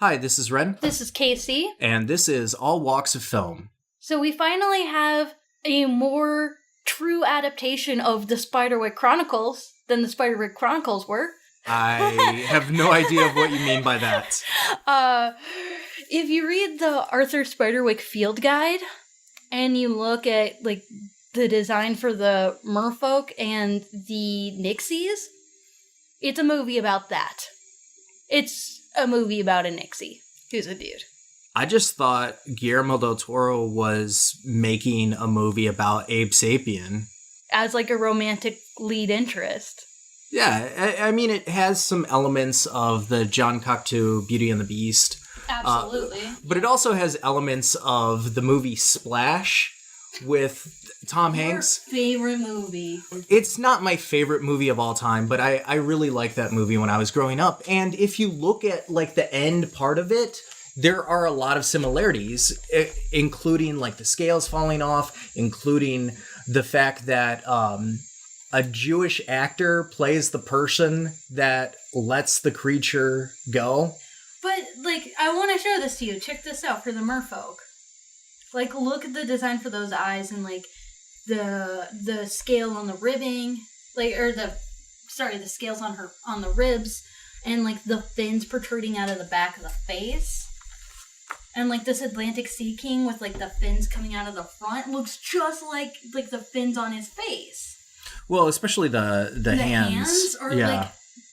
Hi, this is Ren. This is Casey. And this is All Walks of Film. So we finally have a more true adaptation of the Spiderwick Chronicles than the Spiderwick Chronicles were. I have no idea of what you mean by that. If you read the Arthur Spiderwick Field Guide, and you look at, the design for the merfolk and the Nixies, it's a movie about that. It's a movie about a Nixie who's a dude. I just thought Guillermo del Toro was making a movie about Abe Sapien. As, a romantic lead interest. Yeah, I mean, it has some elements of the John Cocteau Beauty and the Beast. Absolutely. But it also has elements of the movie Splash with Tom Hanks. Your favorite movie? It's not my favorite movie of all time, but I really liked that movie when I was growing up. And if you look at, the end part of it, there are a lot of similarities, including, the scales falling off, including the fact that a Jewish actor plays the person that lets the creature go. But, I want to show this to you. Check this out for the merfolk. Look at the design for those eyes and, the scale on the ribbing. The scales on the ribs. And, the fins protruding out of the back of the face. And, this Atlantic Sea King with, the fins coming out of the front looks just like the fins on his face. Well, especially the hands.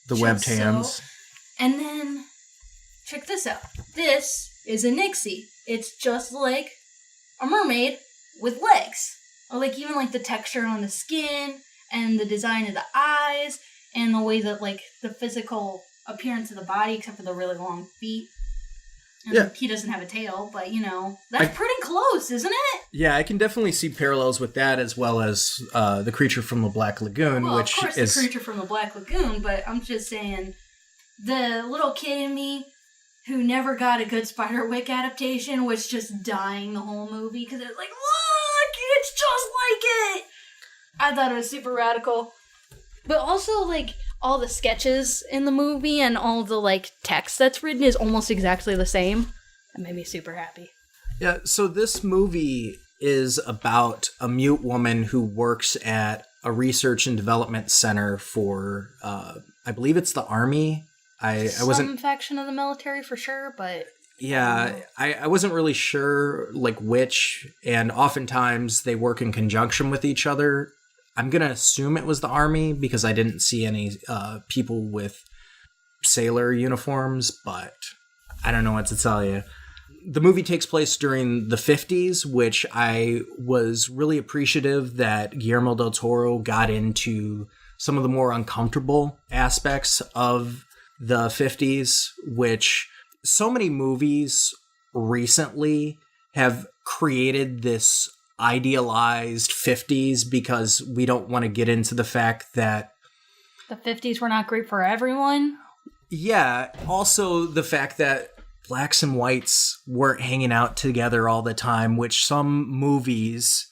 The webbed hands. So. And then, check this out. This is a Nixie. It's just like a mermaid with legs. Or even the texture on the skin and the design of the eyes and the way that the physical appearance of the body, except for the really long feet. And yeah. He doesn't have a tail, but that's pretty close, isn't it? Yeah, I can definitely see parallels with that, as well as the creature from the Black Lagoon, which of course, is the creature from the Black Lagoon. But I'm just saying, the little kid in me who never got a good Spiderwick adaptation was just dying the whole movie because it was look, it's just like it. I thought it was super radical, but also all the sketches in the movie and all the text that's written is almost exactly the same. That made me super happy. Yeah, so this movie is about a mute woman who works at a research and development center for, I believe it's the Army. I wasn't... Some faction of the military for sure, but... Yeah, I wasn't really sure, which, and oftentimes they work in conjunction with each other. I'm going to assume it was the Army because I didn't see any people with sailor uniforms, but I don't know what to tell you. The movie takes place during the 50s, which I was really appreciative that Guillermo del Toro got into some of the more uncomfortable aspects of the 50s, which so many movies recently have created this idealized 50s because we don't want to get into the fact that the 50s were not great for everyone. Yeah, also the fact that blacks and whites weren't hanging out together all the time, which some movies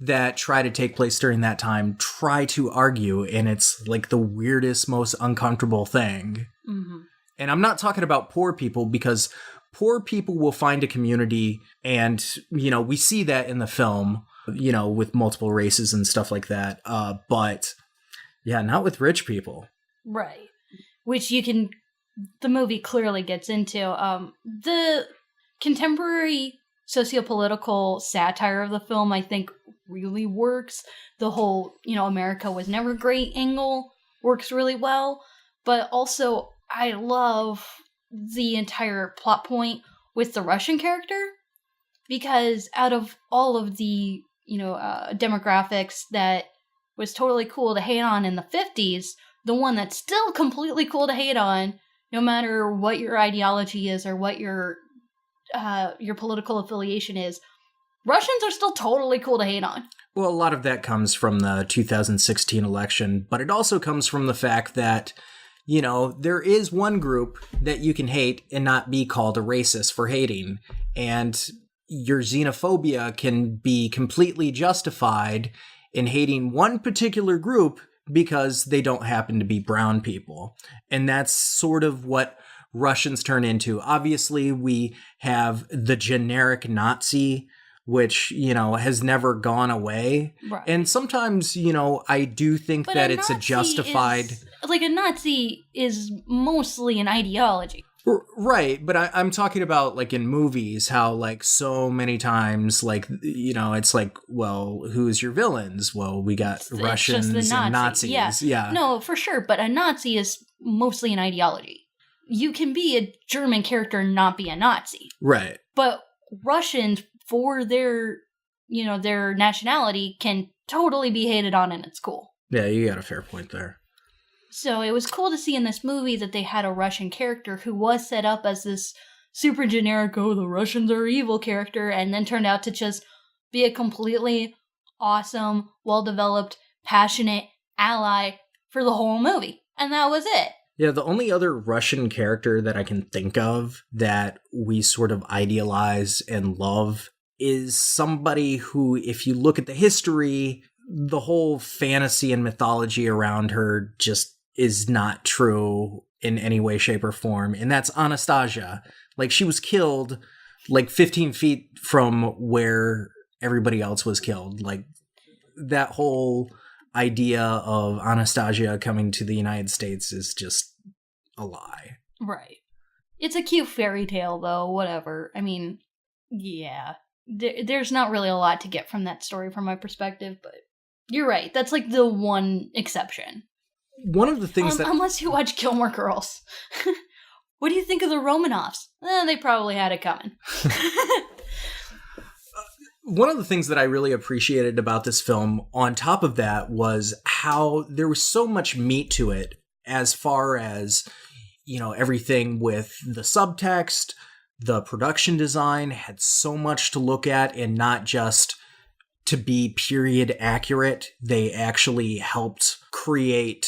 that try to take place during that time try to argue, and it's the weirdest, most uncomfortable thing. Mm-hmm. And I'm not talking about poor people, because poor people will find a community, and, we see that in the film, with multiple races and stuff like that. But, yeah, not with rich people. Right. Which the movie clearly gets into. The contemporary sociopolitical satire of the film, I think, really works. The whole, America was never great angle works really well. But also, I love the entire plot point with the Russian character, because out of all of the demographics that was totally cool to hate on in the 50s, the one that's still completely cool to hate on, no matter what your ideology is or what your political affiliation is, Russians are still totally cool to hate on. Well, a lot of that comes from the 2016 election, but it also comes from the fact that there is one group that you can hate and not be called a racist for hating. And your xenophobia can be completely justified in hating one particular group because they don't happen to be brown people. And that's sort of what Russians turn into. Obviously, we have the generic Nazi, which, has never gone away. Right. And sometimes, I do think that it's a justified... a Nazi is mostly an ideology. Right, but I'm talking about, like, in movies, how, like, so many times, like, it's like, well, who's your villains? Well, we got Russians and Nazis. Yeah. No, for sure, but a Nazi is mostly an ideology. You can be a German character and not be a Nazi. Right. But Russians, for their nationality, can totally be hated on, and it's cool. Yeah, you got a fair point there. So it was cool to see in this movie that they had a Russian character who was set up as this super generic, the Russians are evil character, and then turned out to just be a completely awesome, well-developed, passionate ally for the whole movie. And that was it. Yeah, the only other Russian character that I can think of that we sort of idealize and love is somebody who, if you look at the history, the whole fantasy and mythology around her just is not true in any way, shape, or form. And that's Anastasia. Like, she was killed like 15 feet from where everybody else was killed. Like, that whole idea of Anastasia coming to the United States is just a lie. Right. It's a cute fairy tale, though, whatever. I mean, yeah. There's not really a lot to get from that story from my perspective, but you're right. That's like the one exception. One of the things unless you watch Gilmore Girls. What do you think of the Romanovs? They probably had it coming. One of the things that I really appreciated about this film, on top of that, was how there was so much meat to it as far as, everything with the subtext, the production design had so much to look at, and not just to be period accurate. They actually helped create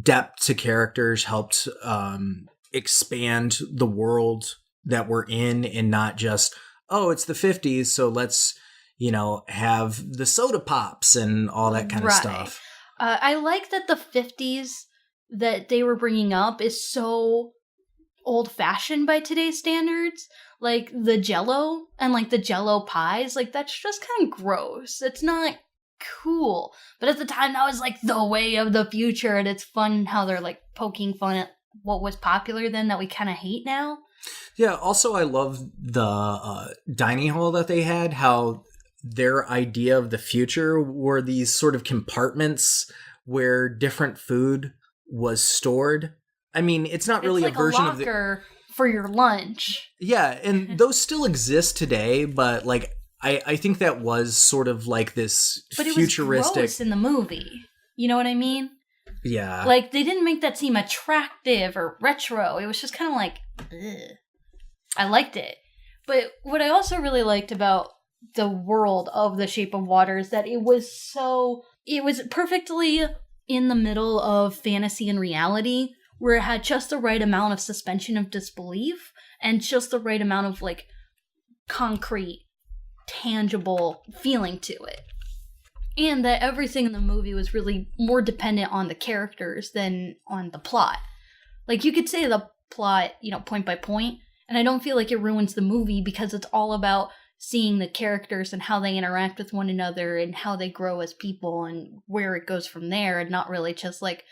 depth to characters, helped expand the world that we're in, and not just, it's the 50s, so let's, have the soda pops and all that kind of stuff. I like that the 50s that they were bringing up is so old-fashioned by today's standards. Like, the Jell-O and, like, the Jell-O pies, like, that's just kind of gross. It's not cool. But at the time, that was, like, the way of the future, and it's fun how they're, like, poking fun at what was popular then that we kind of hate now. Yeah, also, I love the dining hall that they had, how their idea of the future were these sort of compartments where different food was stored. I mean, it's not really like a version a locker for your lunch. Yeah, and those still exist today, but like I think that was sort of like this futuristic. But it was gross in the movie. You know what I mean? Yeah. Like, they didn't make that seem attractive or retro. It was just kind of like, ugh. I liked it. But what I also really liked about the world of The Shape of Water is that it was perfectly in the middle of fantasy and reality, where it had just the right amount of suspension of disbelief and just the right amount of, like, concrete, tangible feeling to it. And that everything in the movie was really more dependent on the characters than on the plot. Like, you could say the plot, point by point, and I don't feel like it ruins the movie because it's all about seeing the characters and how they interact with one another and how they grow as people and where it goes from there, and not really just like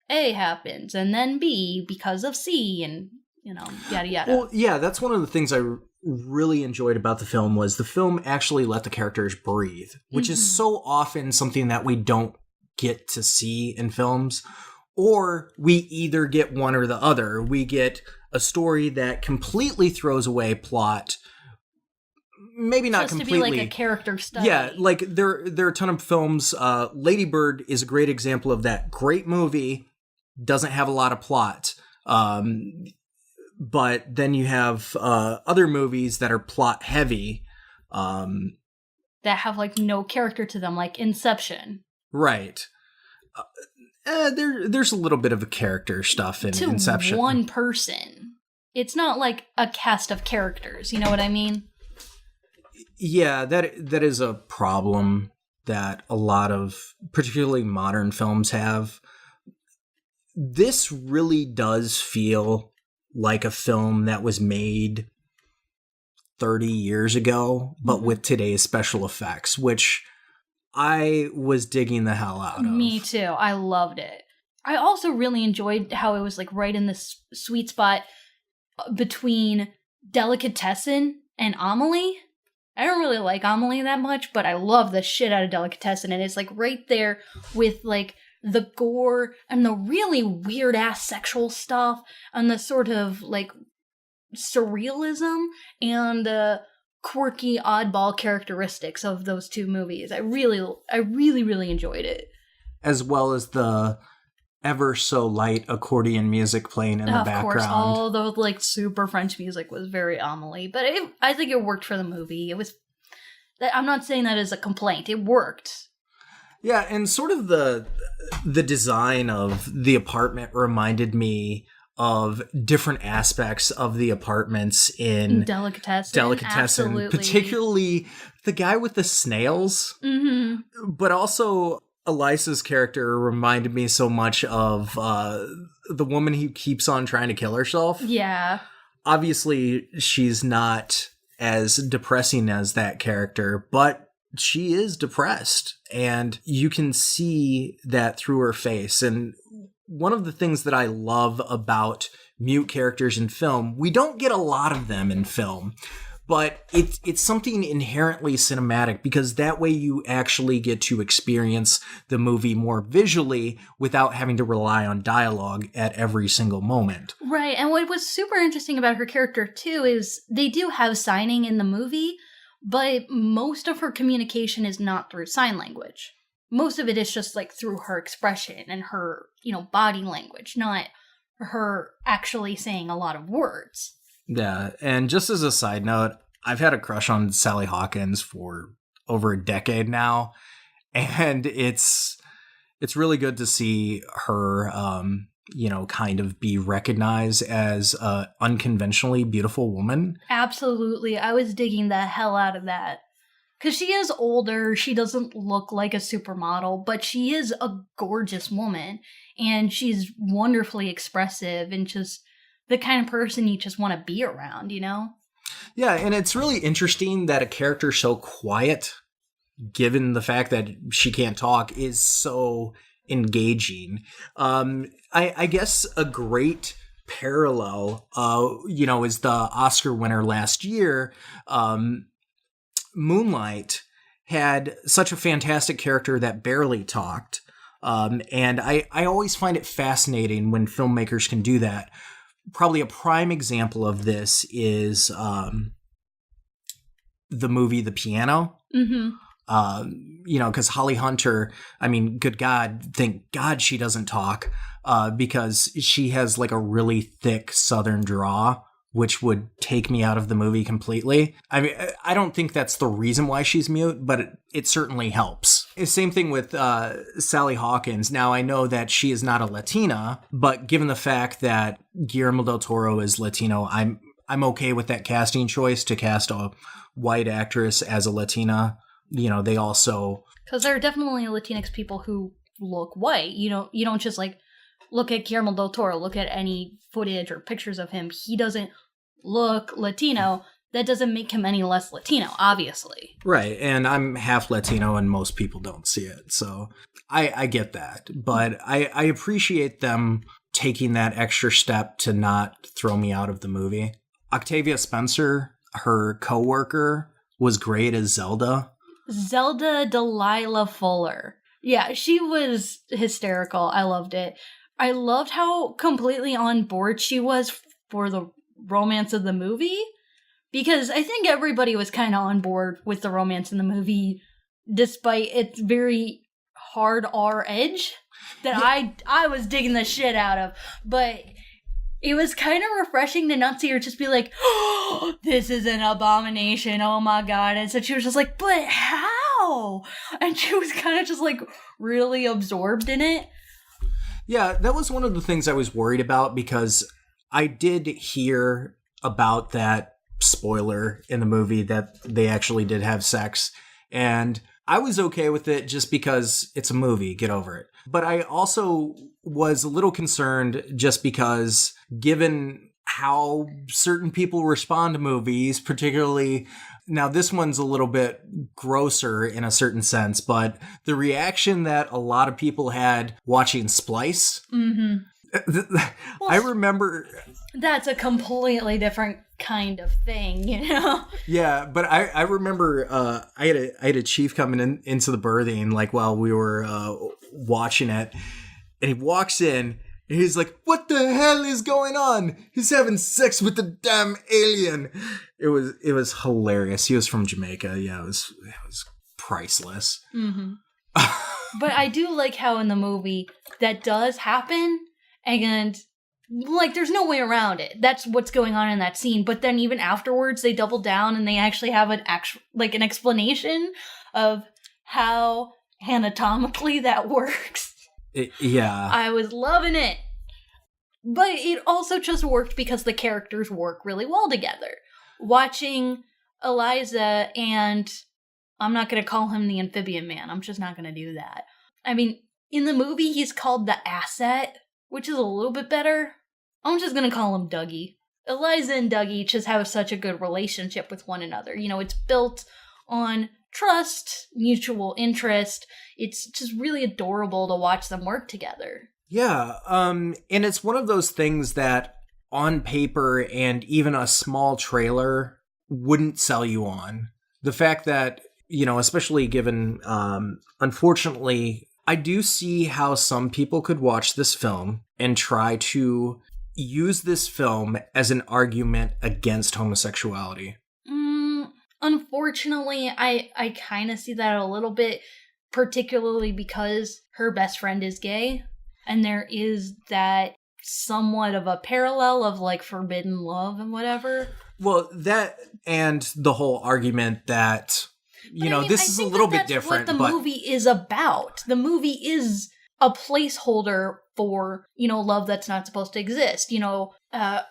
A happens and then B because of C and, yada yada. Well, yeah, that's one of the things I really enjoyed about the film was the film actually let the characters breathe, which is so often something that we don't get to see in films. Or we either get one or the other. We get a story that completely throws away plot. Maybe not completely. To be like a character study. Yeah, like there are a ton of films. Lady Bird is a great example of that. Great movie, doesn't have a lot of plot. But then you have other movies that are plot heavy. That have like no character to them, like Inception. Right. There's a little bit of a character stuff in Inception. To one person. It's not like a cast of characters, you know what I mean? Yeah, that is a problem that a lot of particularly modern films have. This really does feel like a film that was made 30 years ago, but with today's special effects, which I was digging the hell out of. Me too. I loved it. I also really enjoyed how it was like right in this sweet spot between Delicatessen and Amelie. I don't really like Amelie that much, but I love the shit out of Delicatessen, and it's like right there with like the gore and the really weird ass sexual stuff and the sort of like surrealism and the quirky oddball characteristics of those two movies. I really enjoyed it. As well as the ever so light accordion music playing in the background. Of course, all the like super French music was very Amelie, but I think it worked for the movie. It was. I'm not saying that as a complaint. It worked. Yeah, and sort of the design of the apartment reminded me of different aspects of the apartments in Delicatessen, absolutely. Particularly the guy with the snails, but also Elisa's character reminded me so much of the woman who keeps on trying to kill herself. Yeah. Obviously, she's not as depressing as that character, but she is depressed, and you can see that through her face. And one of the things that I love about mute characters in film, we don't get a lot of them in film, but it's something inherently cinematic, because that way you actually get to experience the movie more visually without having to rely on dialogue at every single moment. Right, and what was super interesting about her character too is they do have signing in the movie, but most of her communication is not through sign language. Most of it is just like through her expression and her, body language, not her actually saying a lot of words. Yeah, and just as a side note, I've had a crush on Sally Hawkins for over a decade now, and it's really good to see her, kind of be recognized as a unconventionally beautiful woman. Absolutely, I was digging the hell out of that. Because she is older, she doesn't look like a supermodel, but she is a gorgeous woman, and she's wonderfully expressive and just the kind of person you just want to be around, Yeah, and it's really interesting that a character so quiet, given the fact that she can't talk, is so engaging. I guess a great parallel, is the Oscar winner last year, Moonlight, had such a fantastic character that barely talked. And I always find it fascinating when filmmakers can do that. Probably a prime example of this is the movie The Piano. Because Holly Hunter, good God, thank God she doesn't talk, because she has like a really thick Southern draw, which would take me out of the movie completely. I don't think that's the reason why she's mute, but it certainly helps. Same thing with Sally Hawkins. Now, I know that she is not a Latina, but given the fact that Guillermo del Toro is Latino, I'm okay with that casting choice to cast a white actress as a Latina. They also... Because there are definitely Latinx people who look white. You don't just like look at Guillermo del Toro, look at any footage or pictures of him. He doesn't look Latino. That doesn't make him any less Latino, obviously. Right, and I'm half Latino and most people don't see it, so I get that. But I appreciate them taking that extra step to not throw me out of the movie. Octavia Spencer, her coworker, was great as Zelda. Zelda Delilah Fuller. Yeah, she was hysterical. I loved it. I loved how completely on board she was for the romance of the movie, because I think everybody was kind of on board with the romance in the movie, despite its very hard R edge that I was digging the shit out of. But it was kind of refreshing to not see her just be like, oh, this is an abomination, oh my God. And so she was just like, but how? And she was kind of just like really absorbed in it. Yeah, that was one of the things I was worried about, because I did hear about that spoiler in the movie that they actually did have sex. And I was okay with it just because it's a movie, get over it. But I also was a little concerned just because, given how certain people respond to movies, particularly. Now, this one's a little bit grosser in a certain sense, but the reaction that a lot of people had watching Splice. Mm-hmm. I remember. That's a completely different kind of thing, you know? Yeah, but I remember I had a chief coming into the berthing, like, while we were watching it, and he walks in, and he's like, "What the hell is going on? He's having sex with the damn alien." It was hilarious. He was from Jamaica. Yeah, it was priceless. Mm-hmm. But I do like how in the movie that does happen, and like there's no way around it. That's what's going on in that scene. But then even afterwards, they double down and they actually have an explanation of how anatomically that works. Yeah. I was loving it. But it also just worked because the characters work really well together. Watching Eliza and... I'm not going to call him the amphibian man. I'm just not going to do that. I mean, in the movie, he's called the Asset, which is a little bit better. I'm just going to call him Dougie. Eliza and Dougie just have such a good relationship with one another. You know, it's built on trust, mutual interest. It's just really adorable to watch them work together. Yeah, and it's one of those things that on paper and even a small trailer wouldn't sell you on. The fact that, you know, especially given, unfortunately, I do see how some people could watch this film and try to use this film as an argument against homosexuality. Unfortunately, I kind of see that a little bit, particularly because her best friend is gay, and there is that somewhat of a parallel of, like, forbidden love and whatever. Well, that and the whole argument that, you know, this is a little bit different. What the movie is about. The movie is a placeholder for, you know, love that's not supposed to exist. You know,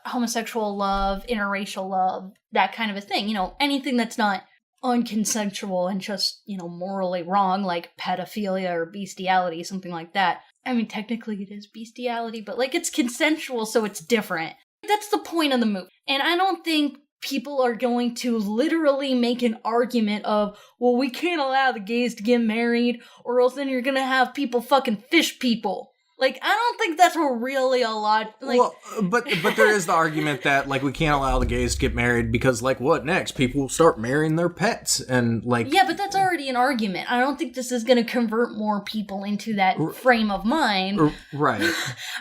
homosexual love, interracial love, that kind of a thing. You know, anything that's not unconsensual and just, you know, morally wrong, like pedophilia or bestiality, something like that. I mean, technically it is bestiality, but, like, it's consensual, so it's different. That's the point of the movie. And I don't think people are going to literally make an argument of, well, we can't allow the gays to get married, or else then you're gonna have people fucking fish people. Like, I don't think that's really a lot. Like, well, but there is the argument that, like, we can't allow the gays to get married because, like, what next? People will start marrying their pets and, like... Yeah, but that's already an argument. I don't think this is going to convert more people into that frame of mind. Right.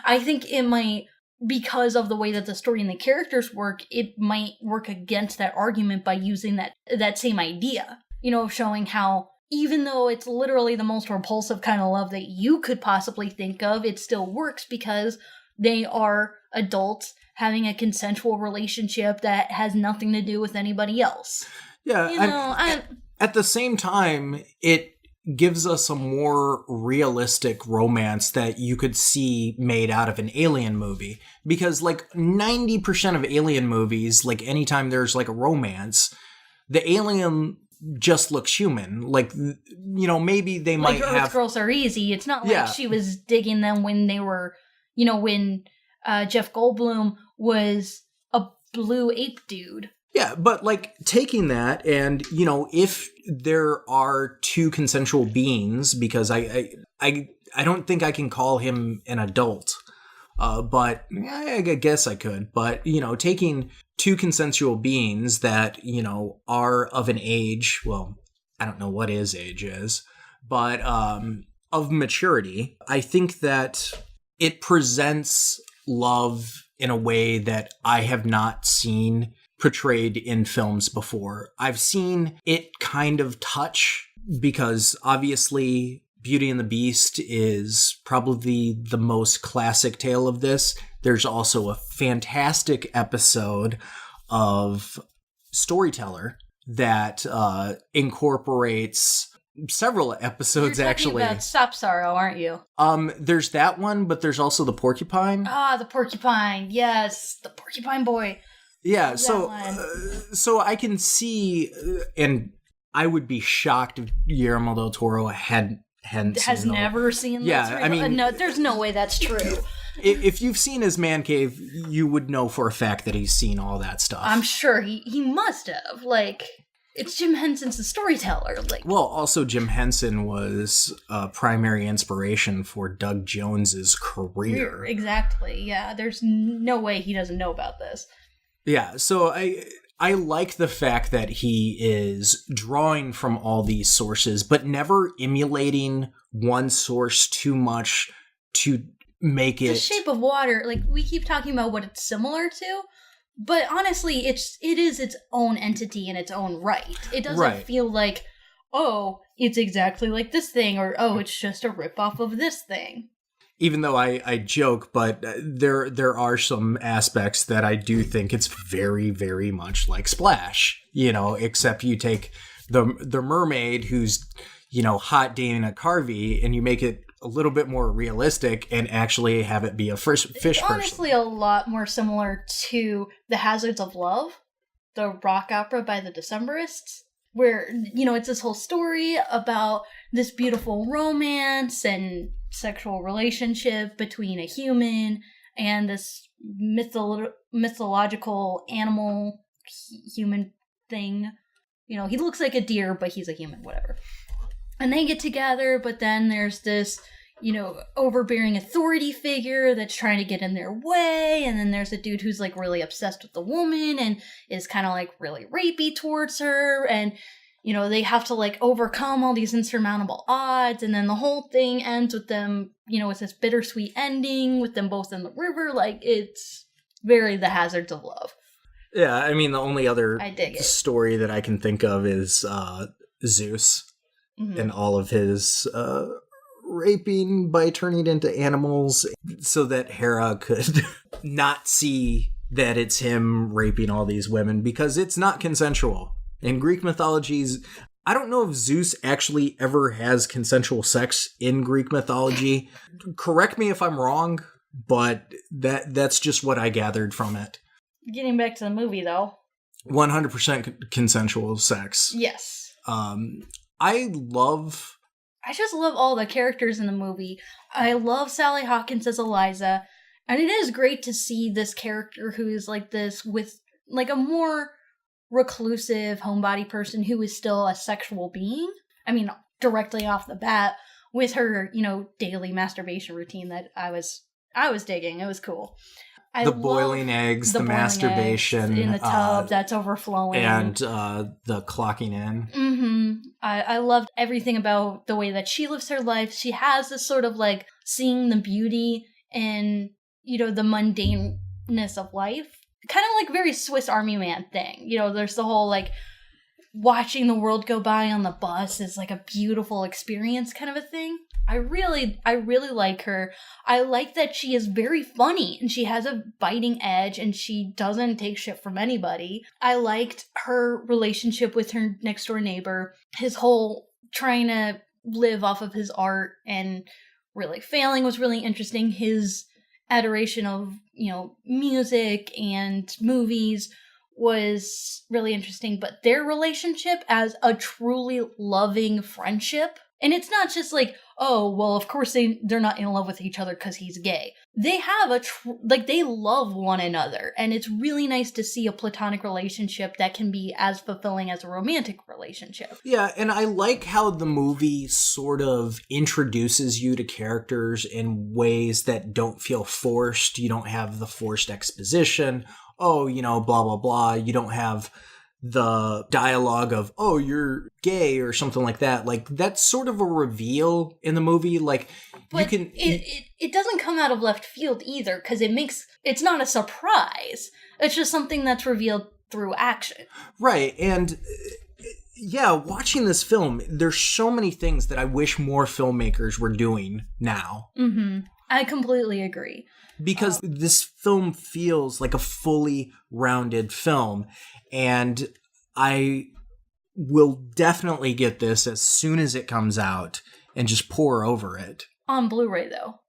I think it might, because of the way that the story and the characters work, it might work against that argument by using that same idea. You know, showing how, even though it's literally the most repulsive kind of love that you could possibly think of, it still works because they are adults having a consensual relationship that has nothing to do with anybody else. Yeah, you know, at the same time, it gives us a more realistic romance that you could see made out of an Alien movie. Because, like, 90% of Alien movies, like, anytime there's, like, a romance, the alien just looks human. Like, you know, maybe they might have... Like, Earth Girls Are Easy. It's not like she was digging them when they were, you know, when Jeff Goldblum was a blue ape dude. Yeah, but, like, taking that and, you know, if there are two consensual beings, because I don't think I can call him an adult, but I guess I could. But, you know, taking two consensual beings that, you know, are of an age, well, I don't know what his age is, but of maturity, I think that it presents love in a way that I have not seen portrayed in films before. I've seen it kind of touch, because obviously Beauty and the Beast is probably the most classic tale of this. There's also a fantastic episode of Storyteller that incorporates several episodes. You're actually about Stop Sorrow, aren't you? There's that one, but there's also the Porcupine. The Porcupine. Yes, the Porcupine Boy. Yeah, so I can see, and I would be shocked if Guillermo del Toro hadn't has seen never seen. Yeah, I mean, no, there's no way that's true. If you've seen his man cave, you would know for a fact that he's seen all that stuff. I'm sure he must have. Like, it's Jim Henson's the storyteller. Like, well, also Jim Henson was a primary inspiration for Doug Jones's career. Exactly. Yeah, there's no way he doesn't know about this. Yeah, so I like the fact that he is drawing from all these sources, but never emulating one source too much to make it... The Shape of Water, like, we keep talking about what it's similar to, but honestly, it is its own entity in its own right. It doesn't feel like, oh, it's exactly like this thing, or, oh, it's just a ripoff of this thing. Even though I joke, but there are some aspects that I do think it's very, very much like Splash. You know, except you take the mermaid who's, you know, hot Dana Carvey, and you make it a little bit more realistic and actually have it be a fish person. Honestly, a lot more similar to The Hazards of Love, the rock opera by the Decemberists, where, you know, it's this whole story about this beautiful romance and sexual relationship between a human and this mythological animal human thing. You know, he looks like a deer, but he's a human, whatever. And they get together, but then there's this, you know, overbearing authority figure that's trying to get in their way, and then there's a dude who's, like, really obsessed with the woman and is kind of, like, really rapey towards her, and, you know, they have to, like, overcome all these insurmountable odds, and then the whole thing ends with them, you know, with this bittersweet ending, with them both in the river. Like, it's very The Hazards of Love. Yeah, I mean, the only other story that I can think of is Zeus. Mm-hmm. And all of his raping by turning into animals so that Hera could not see that it's him raping all these women, because it's not consensual. In Greek mythologies, I don't know if Zeus actually ever has consensual sex in Greek mythology. Correct me if I'm wrong, but that's just what I gathered from it. Getting back to the movie, though. 100% consensual sex. Yes. I just love all the characters in the movie. I love Sally Hawkins as Eliza, and it is great to see this character who is like this with like a more reclusive homebody person who is still a sexual being. I mean, directly off the bat with her, you know, daily masturbation routine that I was digging. It was cool. The boiling eggs, the masturbation in the tub that's overflowing, and the clocking in. Mm-hmm. I loved everything about the way that she lives her life. She has this sort of like seeing the beauty in, you know, the mundaneness of life, kind of like very Swiss Army Man thing. You know, there's the whole like watching the world go by on the bus is like a beautiful experience kind of a thing. I really like her. I like that she is very funny and she has a biting edge and she doesn't take shit from anybody. I liked her relationship with her next door neighbor, his whole trying to live off of his art and really failing was really interesting. His adoration of, you know, music and movies was really interesting, but their relationship as a truly loving friendship. And it's not just like, oh, well, of course they're not in love with each other because he's gay. They have they love one another. And it's really nice to see a platonic relationship that can be as fulfilling as a romantic relationship. Yeah, and I like how the movie sort of introduces you to characters in ways that don't feel forced. You don't have the forced exposition. Oh, you know, blah, blah, blah. You don't have the dialogue of, oh, you're gay or something like that. Like, that's sort of a reveal in the movie. Like, but you can... It doesn't come out of left field either, because it's not a surprise. It's just something that's revealed through action. Right, and... yeah, watching this film, there's so many things that I wish more filmmakers were doing now. Mm-hmm. I completely agree. Because this film feels like a fully rounded film. And I will definitely get this as soon as it comes out and just pour over it. On Blu-ray, though.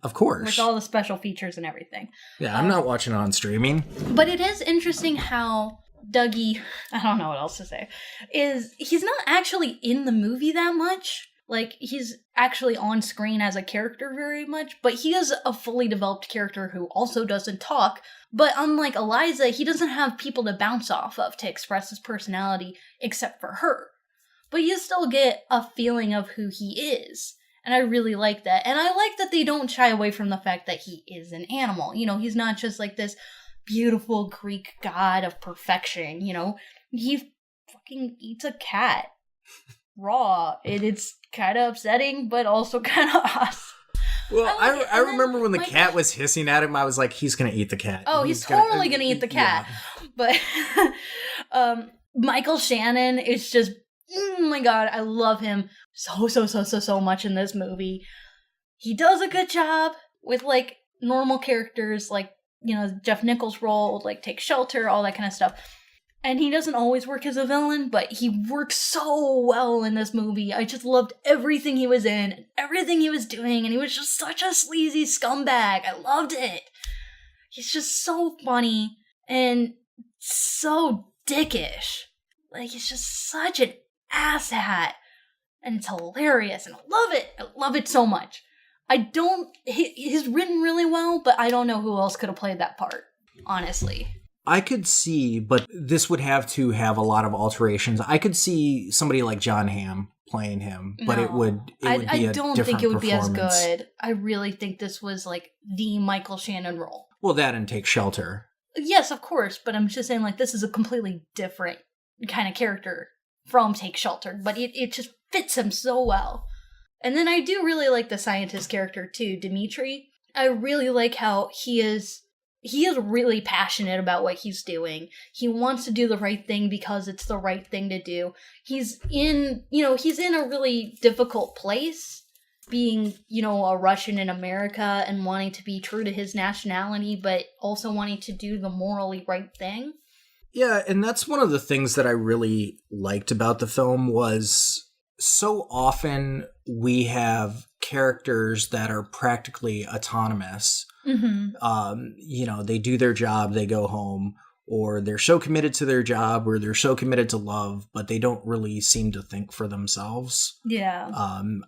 Of course. With all the special features and everything. Yeah, I'm not watching it on streaming. But it is interesting how Dougie, I don't know what else to say, he's not actually in the movie that much. Like, he's actually on screen as a character very much, but he is a fully developed character who also doesn't talk. But unlike Eliza, he doesn't have people to bounce off of to express his personality except for her. But you still get a feeling of who he is. And I really like that. And I like that they don't shy away from the fact that he is an animal. You know, he's not just like this beautiful Greek god of perfection, you know? He fucking eats a cat. Raw. It's kind of upsetting, but also kind of awesome. Well, I remember when the cat was hissing at him, I was like, he's going to eat the cat. Oh, he's totally going to eat the cat. Yeah. But Michael Shannon is just, oh my God, I love him so much in this movie. He does a good job with, like, normal characters, like, you know, Jeff Nichols' role, like, Take Shelter, all that kind of stuff. And he doesn't always work as a villain, but he works so well in this movie. I just loved everything he was in, and everything he was doing, and he was just such a sleazy scumbag. I loved it. He's just so funny and so dickish. Like, he's just such an asshat. And it's hilarious, and I love it. I love it so much. He's written really well, but I don't know who else could have played that part, honestly. I could see, but this would have to have a lot of alterations. I could see somebody like John Hamm playing him, but it would be a different performance. I don't think it would be as good. I really think this was like the Michael Shannon role. Well, that and Take Shelter. Yes, of course, but I'm just saying, like, this is a completely different kind of character from Take Shelter, but it just fits him so well. And then I do really like the scientist character too, Dimitri. I really like how he is really passionate about what he's doing. He wants to do the right thing because it's the right thing to do. He's in a really difficult place, being, you know, a Russian in America and wanting to be true to his nationality, but also wanting to do the morally right thing. Yeah, and that's one of the things that I really liked about the film was so often we have characters that are practically autonomous. Mm-hmm. You know, they do their job, they go home, or they're so committed to their job, or they're so committed to love, but they don't really seem to think for themselves. Yeah.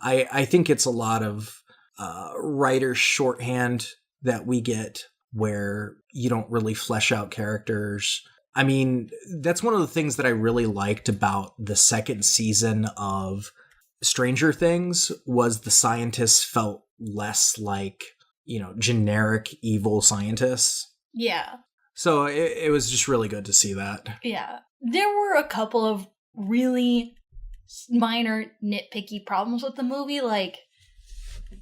I think it's a lot of writer shorthand that we get where you don't really flesh out characters. I mean, that's one of the things that I really liked about the second season of Stranger Things was the scientists felt less like, you know, generic evil scientists. Yeah. So it was just really good to see that. Yeah. There were a couple of really minor nitpicky problems with the movie, like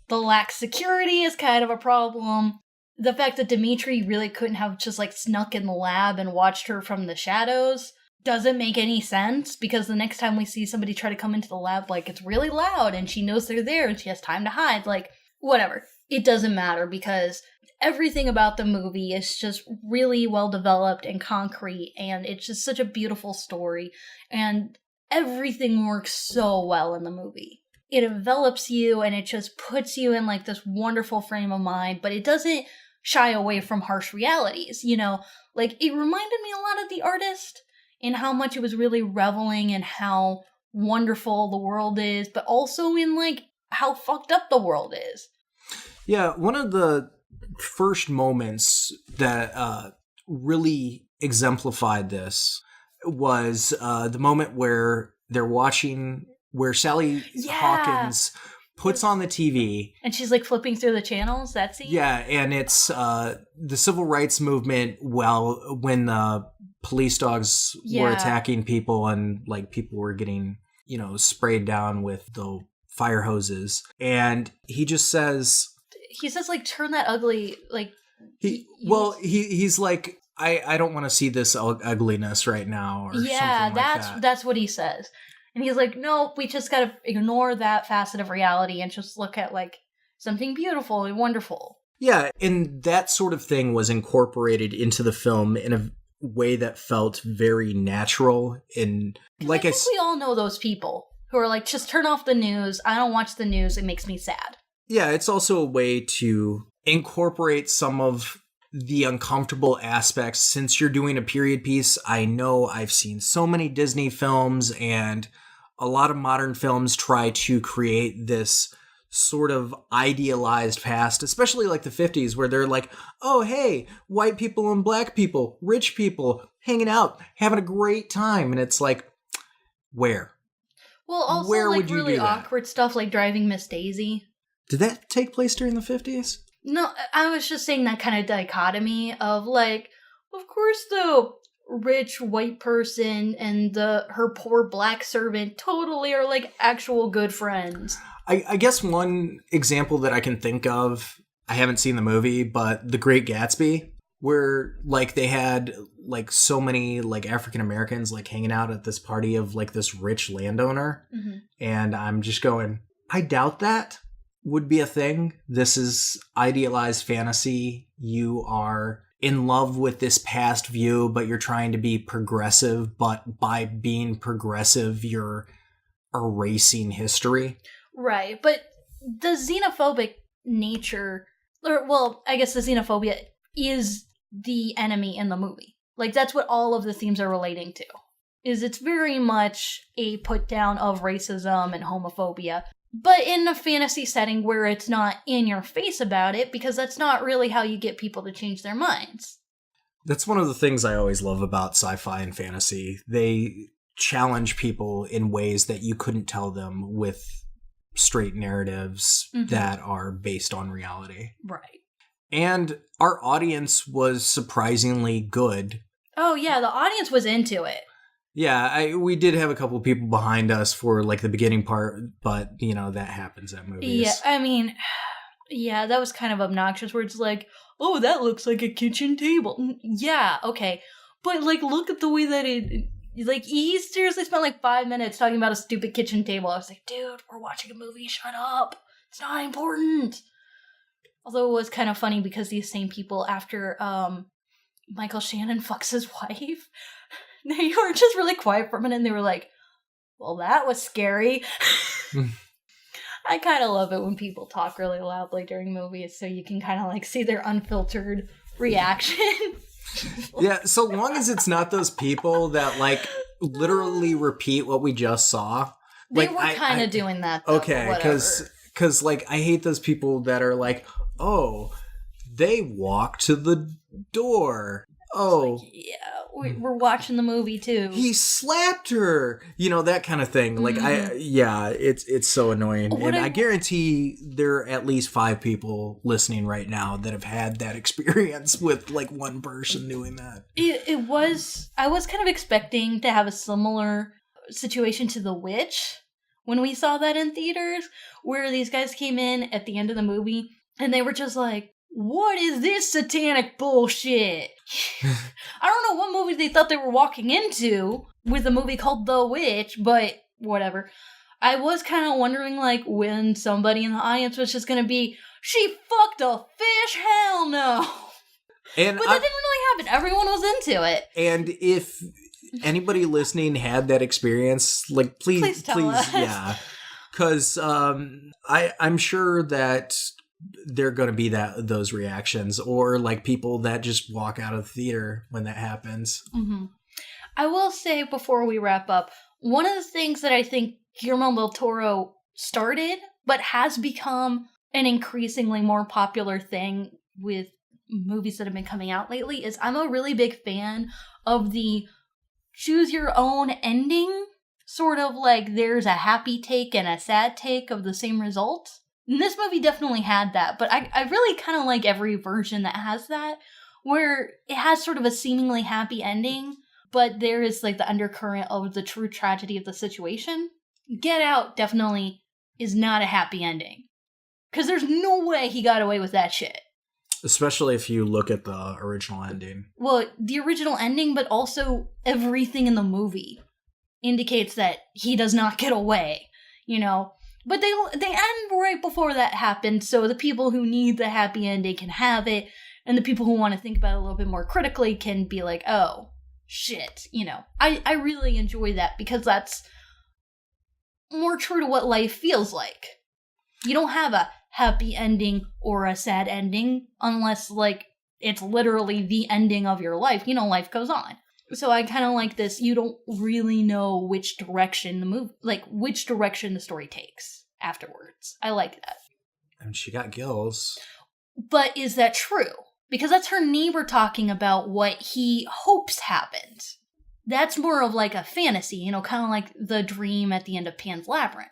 the lack of security is kind of a problem. The fact that Dimitri really couldn't have just, like, snuck in the lab and watched her from the shadows doesn't make any sense, because the next time we see somebody try to come into the lab, like, it's really loud and she knows they're there and she has time to hide. Like, whatever. It doesn't matter, because everything about the movie is just really well developed and concrete, and it's just such a beautiful story, and everything works so well in the movie. It envelops you and it just puts you in, like, this wonderful frame of mind, but it doesn't shy away from harsh realities, you know? Like, it reminded me a lot of The Artist in how much it was really reveling in how wonderful the world is, but also in, like, how fucked up the world is. Yeah, one of the first moments that really exemplified this was the moment where they're watching, where Sally Hawkins puts on the TV. And she's, like, flipping through the channels, that scene? Yeah, and it's the civil rights movement, when the police dogs were attacking people and, like, people were getting, you know, sprayed down with the fire hoses. And he just says... He says, like, turn that ugly, like... He's like, I don't want to see this ugliness right now, or something like that. That's what he says. And he's like, no, we just gotta ignore that facet of reality and just look at, like, something beautiful and wonderful. Yeah, and that sort of thing was incorporated into the film in a way that felt very natural. And like I think we all know those people who are like, just turn off the news. I don't watch the news. It makes me sad. Yeah, it's also a way to incorporate some of the uncomfortable aspects. Since you're doing a period piece, I know I've seen so many Disney films, and a lot of modern films try to create this sort of idealized past, especially like the 50s, where they're like, oh, hey, white people and black people, rich people, hanging out, having a great time. And it's like, where? Well, also Where like would you really do that? awkward stuff like Driving Miss Daisy. Did that take place during the 50s? No, I was just saying that kind of dichotomy of like, of course the rich white person and her poor black servant totally are like actual good friends. I guess one example that I can think of, I haven't seen the movie, but The Great Gatsby, where like they had like so many like African Americans like hanging out at this party of like this rich landowner. Mm-hmm. And I'm just going, I doubt that would be a thing. This is idealized fantasy. You are in love with this past view, but you're trying to be progressive, but by being progressive, you're erasing history. Right, but the xenophobic nature, or well, I guess the xenophobia is the enemy in the movie. Like, that's what all of the themes are relating to. Is it's very much a put down of racism and homophobia, but in a fantasy setting where it's not in your face about it, because that's not really how you get people to change their minds. That's one of the things I always love about sci-fi and fantasy. They challenge people in ways that you couldn't tell them with straight narratives that are based on reality. Right. And our audience was surprisingly good. Oh yeah, the audience was into it. Yeah, we did have a couple of people behind us for like the beginning part, but you know, that happens at movies. Yeah, I mean, yeah, that was kind of obnoxious where it's like, oh, that looks like a kitchen table. Yeah, okay. But like, look at the way that like, he seriously spent like 5 minutes talking about a stupid kitchen table. I was like, dude, we're watching a movie, shut up. It's not important. Although it was kind of funny because these same people, after Michael Shannon fucks his wife, they were just really quiet for a minute and they were like, well, that was scary. I kind of love it when people talk really loudly during movies so you can kind of like see their unfiltered reaction. Yeah, so long as it's not those people that like literally repeat what we just saw. They like, were kind of doing that, though. Okay, because like I hate those people that are like, oh, they walk to the door. Oh, like, yeah, we're watching the movie too. He slapped her, you know, that kind of thing. Like, it's so annoying. And I guarantee there are at least 5 people listening right now that have had that experience with like one person doing that. I was kind of expecting to have a similar situation to The Witch when we saw that in theaters, where these guys came in at the end of the movie and they were just like, what is this satanic bullshit? I don't know what movie they thought they were walking into with a movie called The Witch, but whatever. I was kind of wondering, like, when somebody in the audience was just gonna be, she fucked a fish? Hell no! But that didn't really happen. Everyone was into it. And if anybody listening had that experience, like, please tell us. Yeah. Because I'm sure that they're going to be those reactions, or like people that just walk out of the theater when that happens. Mm-hmm. I will say before we wrap up, one of the things that I think Guillermo del Toro started, but has become an increasingly more popular thing with movies that have been coming out lately, is I'm a really big fan of the choose your own ending, sort of like there's a happy take and a sad take of the same result. And this movie definitely had that, but I really kind of like every version that has that, where it has sort of a seemingly happy ending, but there is like the undercurrent of the true tragedy of the situation. Get Out definitely is not a happy ending. Because there's no way he got away with that shit. Especially if you look at the original ending. Well, the original ending, but also everything in the movie indicates that he does not get away, you know? But they end right before that happened, so the people who need the happy ending can have it, and the people who want to think about it a little bit more critically can be like, oh, shit, you know. I really enjoy that, because that's more true to what life feels like. You don't have a happy ending or a sad ending unless, like, it's literally the ending of your life. You know, life goes on. So I kind of like this. You don't really know which direction which direction the story takes afterwards. I like that. And she got gills. But is that true? Because that's her neighbor talking about what he hopes happens. That's more of like a fantasy, kind of like the dream at the end of Pan's Labyrinth.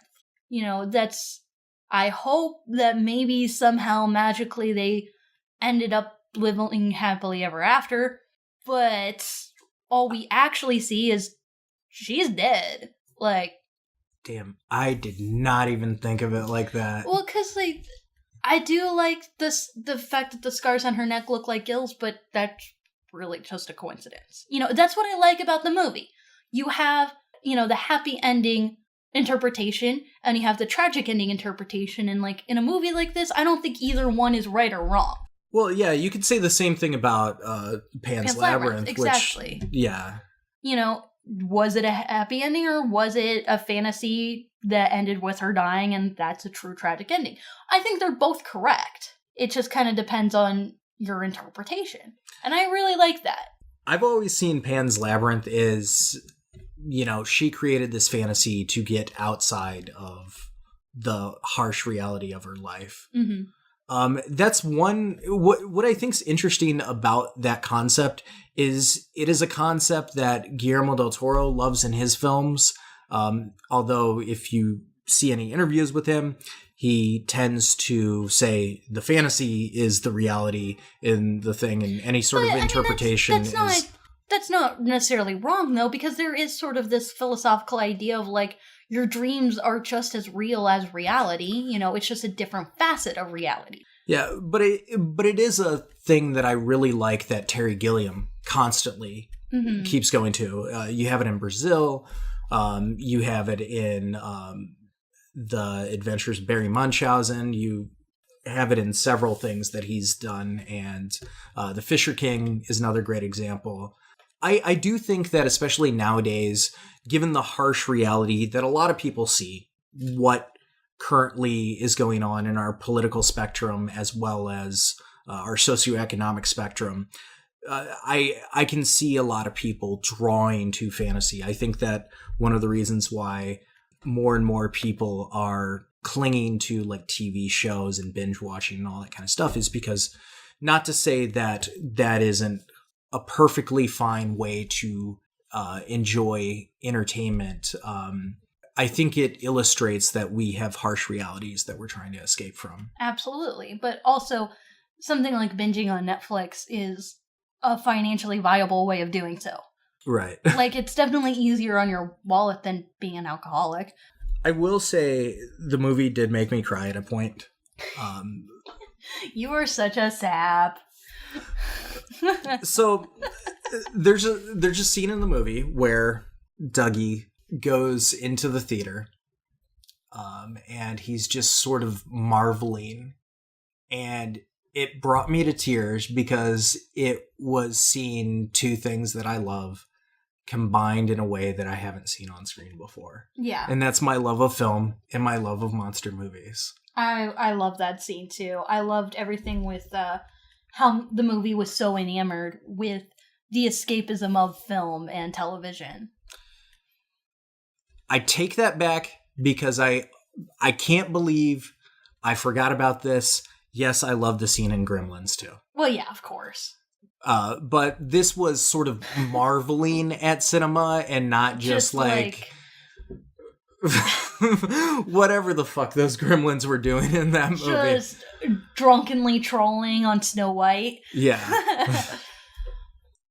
I hope that maybe somehow magically they ended up living happily ever after, but all we actually see is she's dead. Like, damn, I did not even think of it like that. Well, because I do like the fact that the scars on her neck look like gills, but that's really just a coincidence. That's what I like about the movie. You have, the happy ending interpretation, and you have the tragic ending interpretation, and like in a movie like this, I don't think either one is right or wrong. Well, yeah, you could say the same thing about Pan's Labyrinth. Exactly. Which, yeah. Was it a happy ending or was it a fantasy that ended with her dying and that's a true tragic ending? I think they're both correct. It just kind of depends on your interpretation. And I really like that. I've always seen Pan's Labyrinth is, she created this fantasy to get outside of the harsh reality of her life. Mm-hmm. That's one. What I think's interesting about that concept is it is a concept that Guillermo del Toro loves in his films. Although if you see any interviews with him, he tends to say the fantasy is the reality in the thing, and any sort of interpretation That's not necessarily wrong, though, because there is sort of this philosophical idea of, like, your dreams are just as real as reality. It's just a different facet of reality. Yeah, but it is a thing that I really like that Terry Gilliam constantly keeps going to. You have it in Brazil. You have it in The Adventures of Barry Munchausen. You have it in several things that he's done, and The Fisher King is another great example. I do think that especially nowadays, given the harsh reality that a lot of people see, what currently is going on in our political spectrum as well as our socioeconomic spectrum, I can see a lot of people drawing to fantasy. I think that one of the reasons why more and more people are clinging to like TV shows and binge watching and all that kind of stuff is because, not to say that that isn't a perfectly fine way to enjoy entertainment. I think it illustrates that we have harsh realities that we're trying to escape from. Absolutely. But also, something like binging on Netflix is a financially viable way of doing so. Right. Like, it's definitely easier on your wallet than being an alcoholic. I will say the movie did make me cry at a point. You are such a sap. So there's a scene in the movie where Dougie goes into the theater, and he's just sort of marveling, and it brought me to tears because it was seeing two things that I love combined in a way that I haven't seen on screen before. Yeah. And that's my love of film and my love of monster movies. I love that scene too. I loved everything with how the movie was so enamored with the escapism of film and television. I take that back because I can't believe I forgot about this. Yes, I love the scene in Gremlins too. Well, yeah, of course. But this was sort of marveling at cinema and not just like whatever the fuck those gremlins were doing in that movie. Just drunkenly trolling on Snow White. Yeah.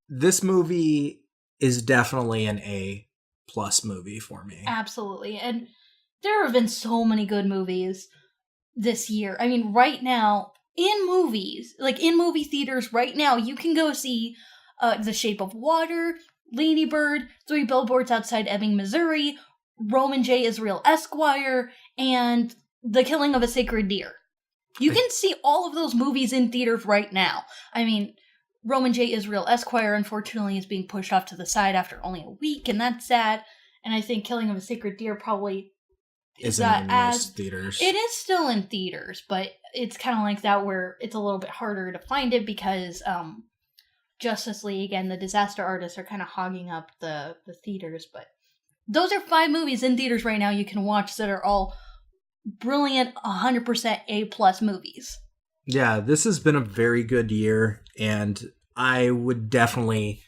This movie is definitely an A+ movie for me. Absolutely. And there have been so many good movies this year. I mean, right now, in movies, like in movie theaters right now, you can go see The Shape of Water, Lady Bird, 3 Billboards Outside Ebbing, Missouri, Roman J. Israel Esquire, and The Killing of a Sacred Deer. You can see all of those movies in theaters right now. I mean, Roman J. Israel Esquire, unfortunately, is being pushed off to the side after only a week, and that's sad. And I think Killing of a Sacred Deer probably isn't in most theaters. It is still in theaters, but it's kind of like that where it's a little bit harder to find it because Justice League and the Disaster Artist are kind of hogging up the theaters, but those are 5 movies in theaters right now you can watch that are all brilliant 100% A+ movies. Yeah, this has been a very good year, and I would definitely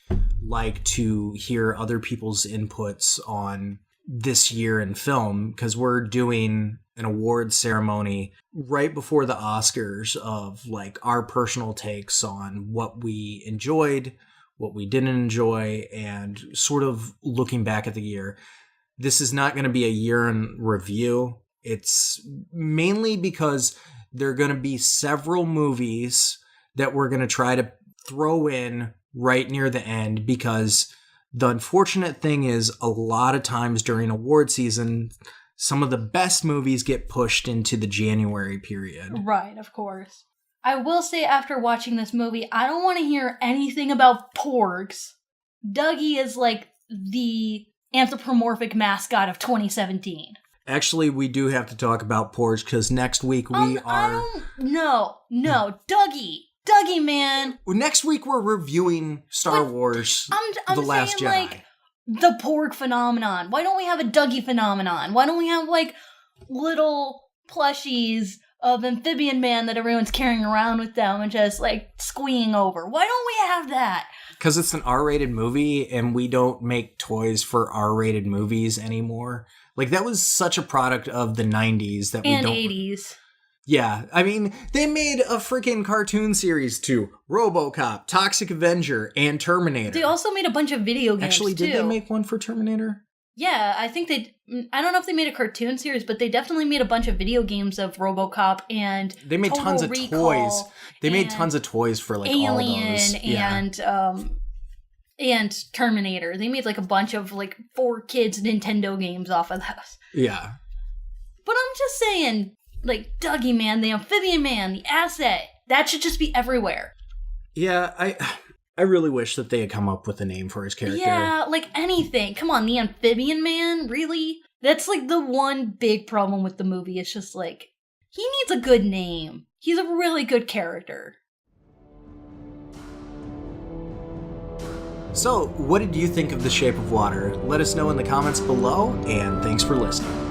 like to hear other people's inputs on this year in film, because we're doing an award ceremony right before the Oscars of like our personal takes on what we enjoyed, what we didn't enjoy, and sort of looking back at the year. This is not going to be a year in review. It's mainly because there are going to be several movies that we're going to try to throw in right near the end, because the unfortunate thing is a lot of times during award season, some of the best movies get pushed into the January period. Right, of course. I will say after watching this movie, I don't want to hear anything about porgs. Dougie is like the anthropomorphic mascot of 2017. Actually, we do have to talk about porgs, because next week No, Dougie, man. Next week we're reviewing Star Wars, I'm The Last saying, Jedi. like, the porg phenomenon. Why don't we have a Dougie phenomenon? Why don't we have, like, little plushies of Amphibian Man that everyone's carrying around with them and just, like, squeeing over? Why don't we have that? Because it's an R-rated movie, and we don't make toys for R-rated movies anymore. Like, that was such a product of the 90s that we don't... And 80s. Yeah, I mean, they made a freaking cartoon series too. RoboCop, Toxic Avenger, and Terminator. They also made a bunch of video games, Actually, did they make one for Terminator? Yeah, I think I don't know if they made a cartoon series, but they definitely made a bunch of video games of RoboCop and they made Total tons of Recall toys. They made tons of toys for like Alien all those. and Terminator. They made like a bunch of like 4 kids Nintendo games off of those. Yeah. But I'm just saying, like, Dougie Man, the Amphibian Man, the Asset, that should just be everywhere. Yeah, I really wish that they had come up with a name for his character. Yeah, like anything. Come on, the Amphibian Man? Really? That's like the one big problem with the movie. It's just like, he needs a good name. He's a really good character. So, what did you think of The Shape of Water? Let us know in the comments below, and thanks for listening.